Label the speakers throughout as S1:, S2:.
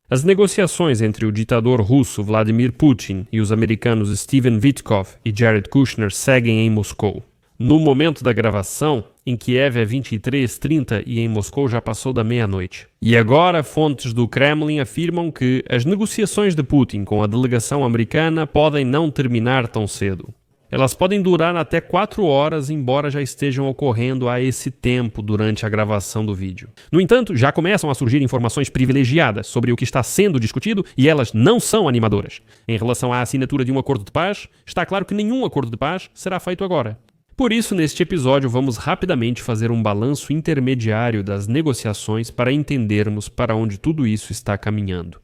S1: As negociações entre o ditador russo Vladimir Putin e os americanos Steven Witkoff e Jared Kushner seguem em Moscou. No momento da gravação, em Kiev é 23h30 e em Moscou já passou da meia-noite. E agora, fontes do Kremlin afirmam que as negociações de Putin com a delegação americana podem não terminar tão cedo. Elas podem durar até 4 horas, embora já estejam ocorrendo há esse tempo durante a gravação do vídeo. No entanto, já começam a surgir informações privilegiadas sobre o que está sendo discutido e elas não são animadoras. Em relação à assinatura de um acordo de paz, está claro que nenhum acordo de paz será feito agora. Por isso, neste episódio, vamos rapidamente fazer um balanço intermediário das negociações para entendermos para onde tudo isso está caminhando.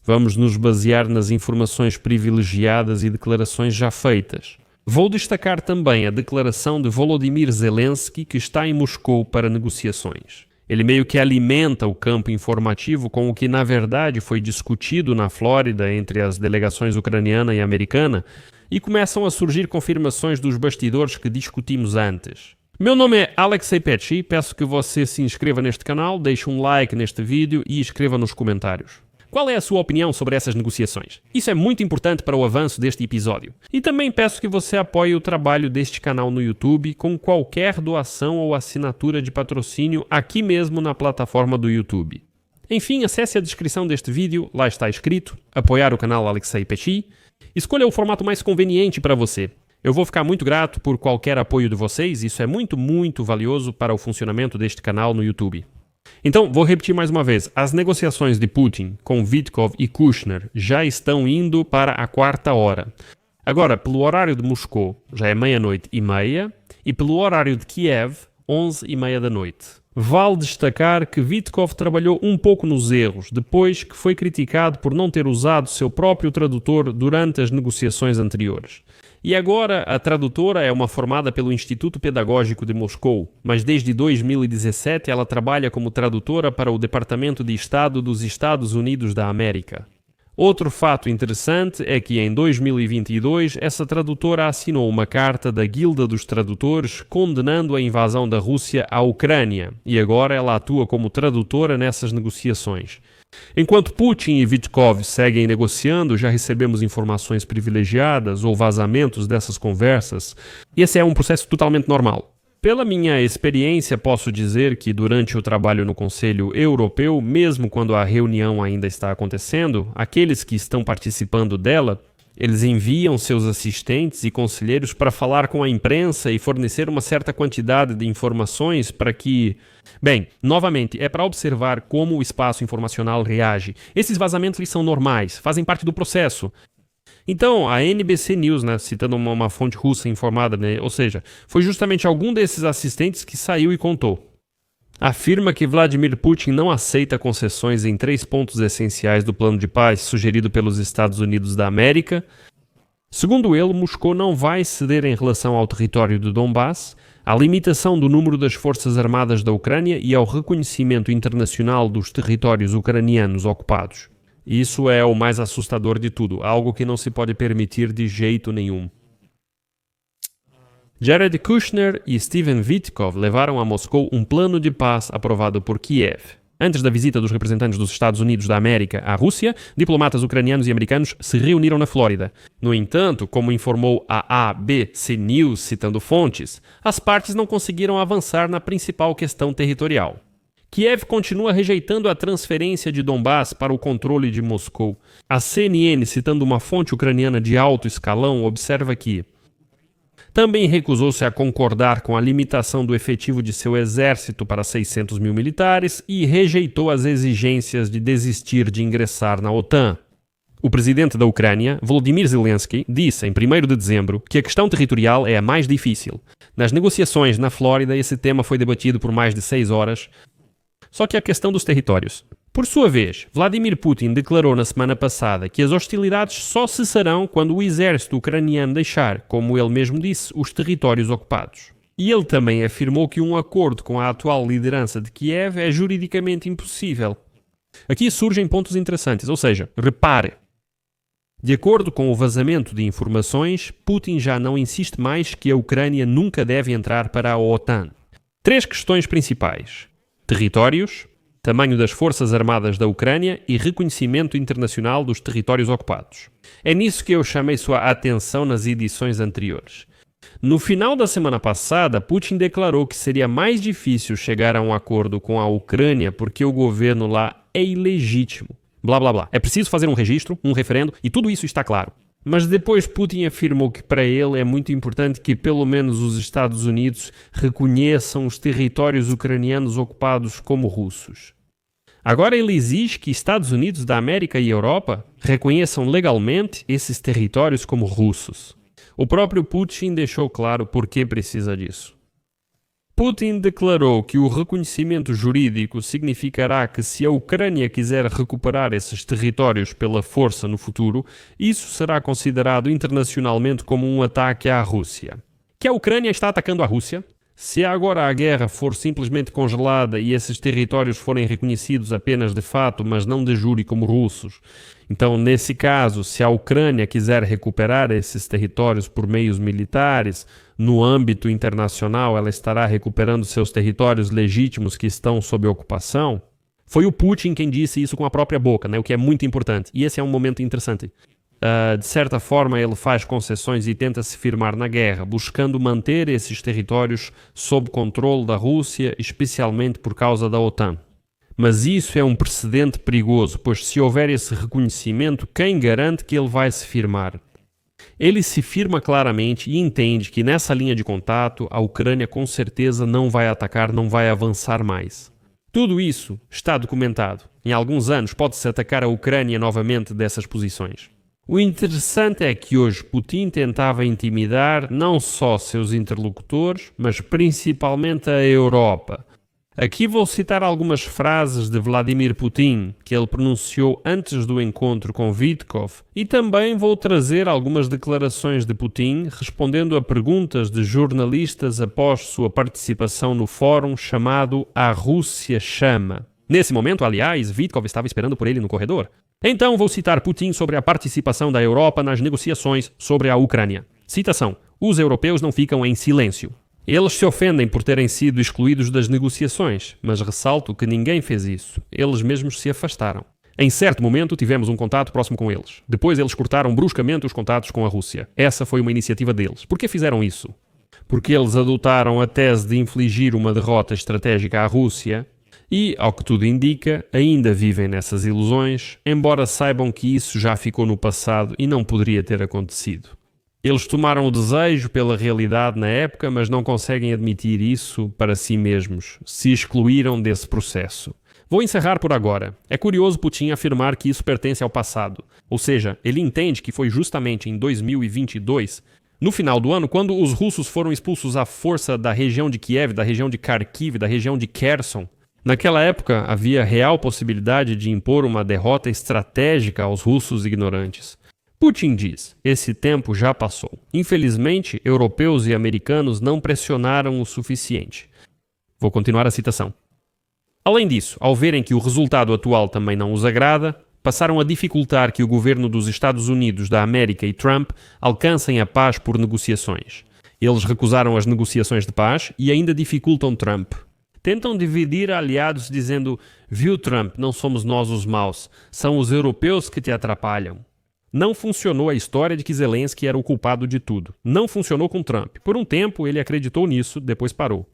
S1: Vamos nos basear nas informações privilegiadas e declarações já feitas. Vou destacar também a declaração de Volodymyr Zelensky, que está em Moscou para negociações. Ele meio que alimenta o campo informativo com o que na verdade foi discutido na Flórida entre as delegações ucraniana e americana, e começam a surgir confirmações dos bastidores que discutimos antes. Meu nome é Alexei Petchy, peço que você se inscreva neste canal, deixe um like neste vídeo e escreva nos comentários. Qual é a sua opinião sobre essas negociações? Isso é muito importante para o avanço deste episódio. E também peço que você apoie o trabalho deste canal no YouTube com qualquer doação ou assinatura de patrocínio aqui mesmo na plataforma do YouTube. Enfim, acesse a descrição deste vídeo, lá está escrito, apoiar o canal Alexei Petchy. Escolha o formato mais conveniente para você. Eu vou ficar muito grato por qualquer apoio de vocês, isso é muito valioso para o funcionamento deste canal no YouTube. Então, vou repetir mais uma vez, as negociações de Putin com Witkoff e Kushner já estão indo para a 4ª hora. Agora, pelo horário de Moscou, já é 00:30, e pelo horário de Kiev, 11:30 da noite. Vale destacar que Witkoff trabalhou um pouco nos erros, depois que foi criticado por não ter usado seu próprio tradutor durante as negociações anteriores. E agora a tradutora é uma formada pelo Instituto Pedagógico de Moscou, mas desde 2017 ela trabalha como tradutora para o Departamento de Estado dos Estados Unidos da América. Outro fato interessante é que em 2022 essa tradutora assinou uma carta da Guilda dos Tradutores condenando a invasão da Rússia à Ucrânia, e agora ela atua como tradutora nessas negociações. Enquanto Putin e Witkoff seguem negociando, já recebemos informações privilegiadas ou vazamentos dessas conversas, e esse é um processo totalmente normal. Pela minha experiência, posso dizer que durante o trabalho no Conselho Europeu, mesmo quando a reunião ainda está acontecendo, aqueles que estão participando dela, eles enviam seus assistentes e conselheiros para falar com a imprensa e fornecer uma certa quantidade de informações para que... Bem, novamente, é para observar como o espaço informacional reage. Esses vazamentos eles são normais, fazem parte do processo. Então, a NBC News, citando uma fonte russa informada, ou seja, foi justamente algum desses assistentes que saiu e contou. Afirma que Vladimir Putin não aceita concessões em 3 pontos essenciais do plano de paz sugerido pelos Estados Unidos da América. Segundo ele, Moscou não vai ceder em relação ao território do Donbass, à limitação do número das forças armadas da Ucrânia e ao reconhecimento internacional dos territórios ucranianos ocupados. Isso é o mais assustador de tudo, algo que não se pode permitir de jeito nenhum. Jared Kushner e Steven Witkoff levaram a Moscou um plano de paz aprovado por Kiev. Antes da visita dos representantes dos Estados Unidos da América à Rússia, diplomatas ucranianos e americanos se reuniram na Flórida. No entanto, como informou a ABC News citando fontes, as partes não conseguiram avançar na principal questão territorial. Kiev continua rejeitando a transferência de Donbass para o controle de Moscou. A CNN, citando uma fonte ucraniana de alto escalão, observa que também recusou-se a concordar com a limitação do efetivo de seu exército para 600 mil militares e rejeitou as exigências de desistir de ingressar na OTAN. O presidente da Ucrânia, Volodymyr Zelensky, disse em 1º de dezembro que a questão territorial é a mais difícil. Nas negociações na Flórida, esse tema foi debatido por mais de 6 horas. Só que a questão dos territórios. Por sua vez, Vladimir Putin declarou na semana passada que as hostilidades só cessarão quando o exército ucraniano deixar, como ele mesmo disse, os territórios ocupados. E ele também afirmou que um acordo com a atual liderança de Kiev é juridicamente impossível. Aqui surgem pontos interessantes, ou seja, repare. De acordo com o vazamento de informações, Putin já não insiste mais que a Ucrânia nunca deve entrar para a OTAN. 3 questões principais: territórios, tamanho das forças armadas da Ucrânia e reconhecimento internacional dos territórios ocupados. É nisso que eu chamei sua atenção nas edições anteriores. No final da semana passada, Putin declarou que seria mais difícil chegar a um acordo com a Ucrânia porque o governo lá é ilegítimo. Blá blá blá. É preciso fazer um registro, um referendo e tudo isso está claro. Mas depois Putin afirmou que para ele é muito importante que pelo menos os Estados Unidos reconheçam os territórios ucranianos ocupados como russos. Agora ele exige que Estados Unidos da América e Europa reconheçam legalmente esses territórios como russos. O próprio Putin deixou claro por que precisa disso. Putin declarou que o reconhecimento jurídico significará que se a Ucrânia quiser recuperar esses territórios pela força no futuro, isso será considerado internacionalmente como um ataque à Rússia. Que a Ucrânia está atacando a Rússia? Se agora a guerra for simplesmente congelada e esses territórios forem reconhecidos apenas de fato, mas não de jure como russos, então nesse caso, se a Ucrânia quiser recuperar esses territórios por meios militares, no âmbito internacional ela estará recuperando seus territórios legítimos que estão sob ocupação? Foi o Putin quem disse isso com a própria boca, o que é muito importante. E esse é um momento interessante. De certa forma, ele faz concessões e tenta se firmar na guerra, buscando manter esses territórios sob controle da Rússia, especialmente por causa da OTAN. Mas isso é um precedente perigoso, pois se houver esse reconhecimento, quem garante que ele vai se firmar? Ele se firma claramente e entende que nessa linha de contato a Ucrânia com certeza não vai atacar, não vai avançar mais. Tudo isso está documentado. Em alguns anos pode-se atacar a Ucrânia novamente dessas posições. O interessante é que hoje Putin tentava intimidar não só seus interlocutores, mas principalmente a Europa. Aqui vou citar algumas frases de Vladimir Putin que ele pronunciou antes do encontro com Vitkov e também vou trazer algumas declarações de Putin respondendo a perguntas de jornalistas após sua participação no fórum chamado A Rússia Chama. Nesse momento, aliás, Vitkov estava esperando por ele no corredor. Então vou citar Putin sobre a participação da Europa nas negociações sobre a Ucrânia. Citação: os europeus não ficam em silêncio. Eles se ofendem por terem sido excluídos das negociações, mas ressalto que ninguém fez isso. Eles mesmos se afastaram. Em certo momento tivemos um contato próximo com eles. Depois eles cortaram bruscamente os contatos com a Rússia. Essa foi uma iniciativa deles. Por que fizeram isso? Porque eles adotaram a tese de infligir uma derrota estratégica à Rússia e, ao que tudo indica, ainda vivem nessas ilusões, embora saibam que isso já ficou no passado e não poderia ter acontecido. Eles tomaram o desejo pela realidade na época, mas não conseguem admitir isso para si mesmos. Se excluíram desse processo. Vou encerrar por agora. É curioso Putin afirmar que isso pertence ao passado. Ou seja, ele entende que foi justamente em 2022, no final do ano, quando os russos foram expulsos à força da região de Kiev, da região de Kharkiv, da região de Kherson. Naquela época, havia real possibilidade de impor uma derrota estratégica aos russos ignorantes. Putin diz, esse tempo já passou. Infelizmente, europeus e americanos não pressionaram o suficiente. Vou continuar a citação. Além disso, ao verem que o resultado atual também não os agrada, passaram a dificultar que o governo dos Estados Unidos da América e Trump alcancem a paz por negociações. Eles recusaram as negociações de paz e ainda dificultam Trump. Tentam dividir aliados dizendo, viu Trump, não somos nós os maus, são os europeus que te atrapalham. Não funcionou a história de que Zelensky era o culpado de tudo. Não funcionou com Trump. Por um tempo ele acreditou nisso, depois parou.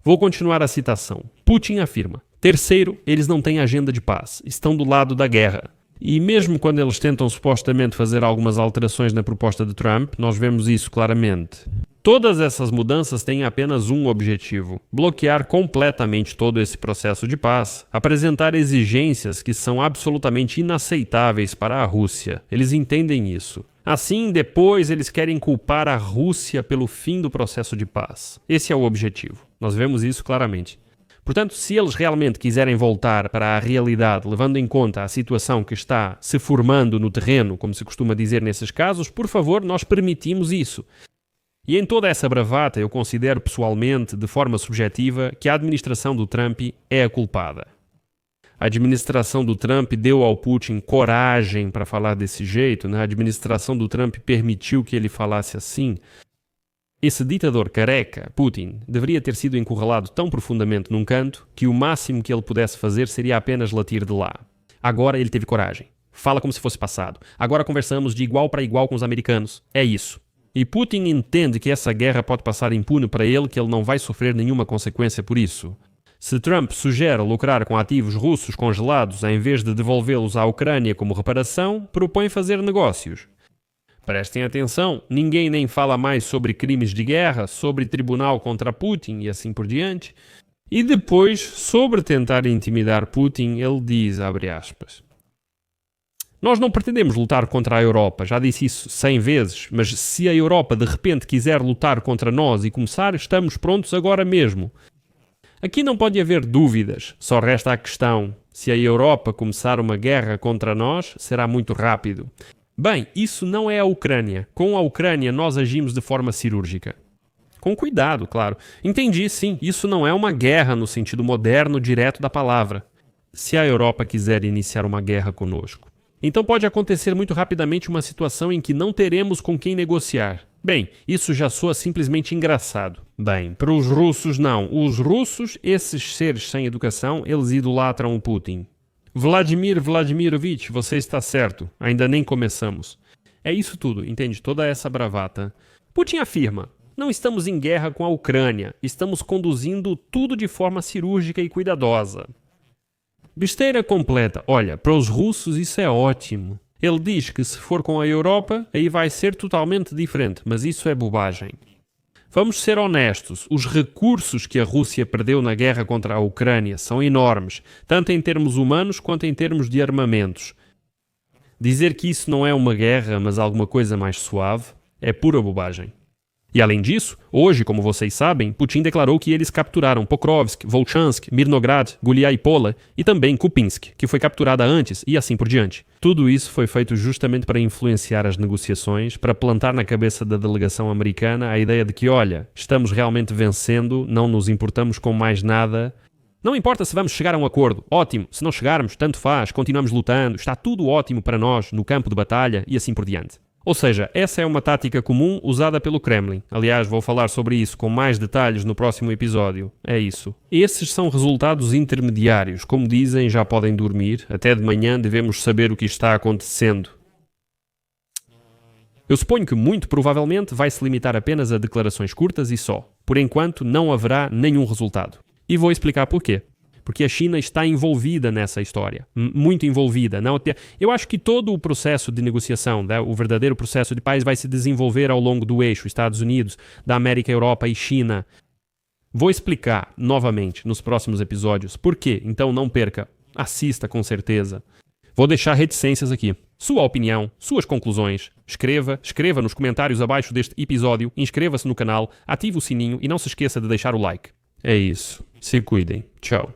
S1: Vou continuar a citação. Putin afirma, terceiro, eles não têm agenda de paz, estão do lado da guerra. E mesmo quando eles tentam supostamente fazer algumas alterações na proposta de Trump, nós vemos isso claramente. Todas essas mudanças têm apenas um objetivo: bloquear completamente todo esse processo de paz, apresentar exigências que são absolutamente inaceitáveis para a Rússia. Eles entendem isso. Assim, depois eles querem culpar a Rússia pelo fim do processo de paz. Esse é o objetivo. Nós vemos isso claramente. Portanto, se eles realmente quiserem voltar para a realidade, levando em conta a situação que está se formando no terreno, como se costuma dizer nesses casos, por favor, nós permitimos isso. E em toda essa bravata, eu considero pessoalmente, de forma subjetiva, que a administração do Trump é a culpada. A administração do Trump deu ao Putin coragem para falar desse jeito, A administração do Trump permitiu que ele falasse assim. Esse ditador careca, Putin, deveria ter sido encurralado tão profundamente num canto que o máximo que ele pudesse fazer seria apenas latir de lá. Agora ele teve coragem. Fala como se fosse passado. Agora conversamos de igual para igual com os americanos. É isso. E Putin entende que essa guerra pode passar impune para ele, que ele não vai sofrer nenhuma consequência por isso. Se Trump sugere lucrar com ativos russos congelados em vez de devolvê-los à Ucrânia como reparação, propõe fazer negócios. Prestem atenção, ninguém nem fala mais sobre crimes de guerra, sobre tribunal contra Putin e assim por diante. E depois, sobre tentar intimidar Putin, ele diz, abre aspas, nós não pretendemos lutar contra a Europa, já disse isso 100 vezes, mas se a Europa de repente quiser lutar contra nós e começar, estamos prontos agora mesmo. Aqui não pode haver dúvidas, só resta a questão, se a Europa começar uma guerra contra nós, será muito rápido. Bem, isso não é a Ucrânia. Com a Ucrânia nós agimos de forma cirúrgica. Com cuidado, claro. Entendi, sim, isso não é uma guerra no sentido moderno direto da palavra. Se a Europa quiser iniciar uma guerra conosco. Então pode acontecer muito rapidamente uma situação em que não teremos com quem negociar. Bem, isso já soa simplesmente engraçado. Bem, para os russos não. Os russos, esses seres sem educação, eles idolatram o Putin. Vladimir Vladimirovich, você está certo. Ainda nem começamos. É isso tudo, entende? Toda essa bravata. Putin afirma, não estamos em guerra com a Ucrânia. Estamos conduzindo tudo de forma cirúrgica e cuidadosa. Besteira completa. Olha, para os russos isso é ótimo. Ele diz que se for com a Europa, aí vai ser totalmente diferente, mas isso é bobagem. Vamos ser honestos, os recursos que a Rússia perdeu na guerra contra a Ucrânia são enormes, tanto em termos humanos quanto em termos de armamentos. Dizer que isso não é uma guerra, mas alguma coisa mais suave, é pura bobagem. E além disso, hoje, como vocês sabem, Putin declarou que eles capturaram Pokrovsk, Volchansk, Mirnograd, Guliai-Pola e também Kupinsk, que foi capturada antes e assim por diante. Tudo isso foi feito justamente para influenciar as negociações, para plantar na cabeça da delegação americana a ideia de que, olha, estamos realmente vencendo, não nos importamos com mais nada. Não importa se vamos chegar a um acordo, ótimo, se não chegarmos, tanto faz, continuamos lutando, está tudo ótimo para nós no campo de batalha e assim por diante. Ou seja, essa é uma tática comum usada pelo Kremlin. Aliás, vou falar sobre isso com mais detalhes no próximo episódio. É isso. Esses são resultados intermediários. Como dizem, já podem dormir. Até de manhã devemos saber o que está acontecendo. Eu suponho que muito provavelmente vai se limitar apenas a declarações curtas e só. Por enquanto, não haverá nenhum resultado. E vou explicar porquê. Porque a China está envolvida nessa história, muito envolvida. Eu acho que todo o processo de negociação, o verdadeiro processo de paz vai se desenvolver ao longo do eixo Estados Unidos, da América, Europa e China. Vou explicar novamente nos próximos episódios por quê, então não perca, assista com certeza. Vou deixar reticências aqui. Sua opinião, suas conclusões. Escreva nos comentários abaixo deste episódio, inscreva-se no canal, ative o sininho e não se esqueça de deixar o like. É isso. Se cuidem. Tchau.